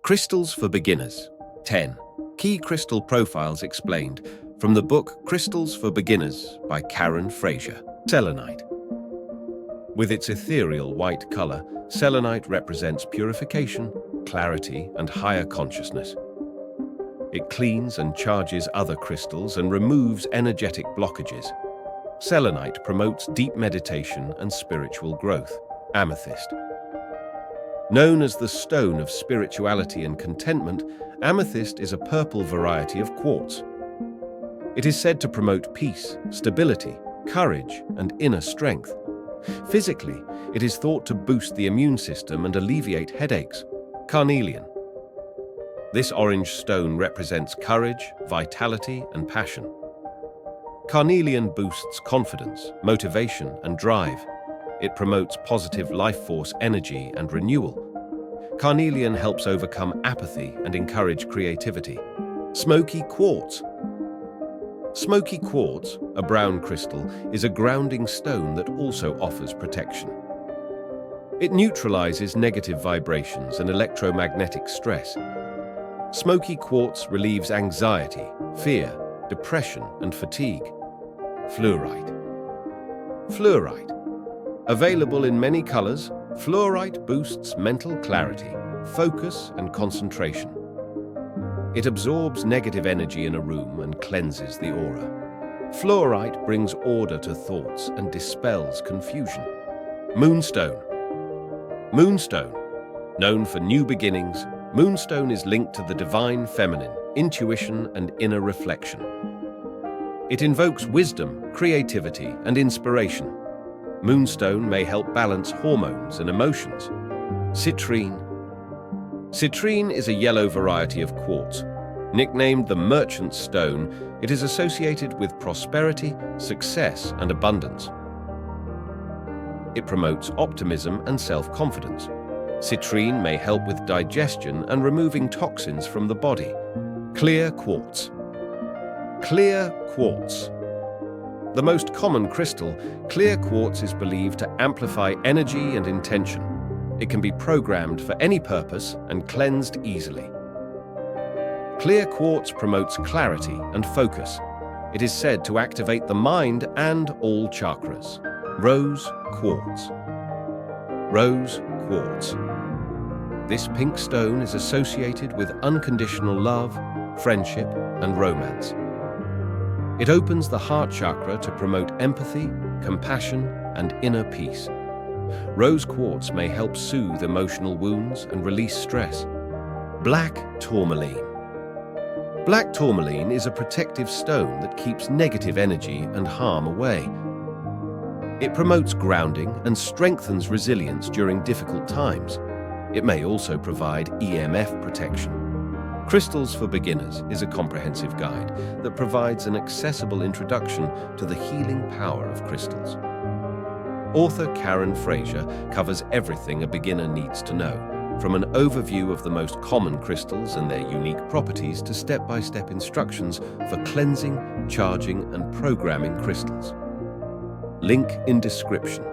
Crystals for Beginners. 10. Key Crystal Profiles Explained from the book Crystals for Beginners by Karen Frazier. Selenite. With its ethereal white color, selenite represents purification, clarity, and higher consciousness. It cleans and charges other crystals and removes energetic blockages. Selenite promotes deep meditation and spiritual growth. Amethyst. Known as the stone of spirituality and contentment, amethyst is a purple variety of quartz. It is said to promote peace, stability, courage, and inner strength. Physically, it is thought to boost the immune system and alleviate headaches. Carnelian. This orange stone represents courage, vitality, and passion. Carnelian boosts confidence, motivation, and drive. It promotes positive life force energy and renewal. Carnelian helps overcome apathy and encourage creativity. Smoky quartz. Smoky quartz, a brown crystal, is a grounding stone that also offers protection. It neutralizes negative vibrations and electromagnetic stress. Smoky quartz relieves anxiety, fear, depression, and fatigue. Fluorite. Fluorite. Available in many colors, fluorite boosts mental clarity, focus, and concentration. It absorbs negative energy in a room and cleanses the aura. Fluorite brings order to thoughts and dispels confusion. Moonstone. Moonstone. Known for new beginnings, moonstone is linked to the divine feminine, intuition, and inner reflection. It invokes wisdom, creativity, and inspiration. Moonstone may help balance hormones and emotions. Citrine. Citrine is a yellow variety of quartz. Nicknamed the merchant stone, it is associated with prosperity, success, and abundance. It promotes optimism and self-confidence. Citrine may help with digestion and removing toxins from the body. Clear quartz. Clear quartz. The most common crystal, clear quartz is believed to amplify energy and intention. It can be programmed for any purpose and cleansed easily. Clear quartz promotes clarity and focus. It is said to activate the mind and all chakras. Rose quartz. Rose quartz. This pink stone is associated with unconditional love, friendship, and romance. It opens the heart chakra to promote empathy, compassion, and inner peace. Rose quartz may help soothe emotional wounds and release stress. Black tourmaline. Black tourmaline is a protective stone that keeps negative energy and harm away. It promotes grounding and strengthens resilience during difficult times. It may also provide EMF protection. Crystals for Beginners is a comprehensive guide that provides an accessible introduction to the healing power of crystals. Author Karen Frazier covers everything a beginner needs to know, from an overview of the most common crystals and their unique properties to step-by-step instructions for cleansing, charging, and programming crystals. Link in description.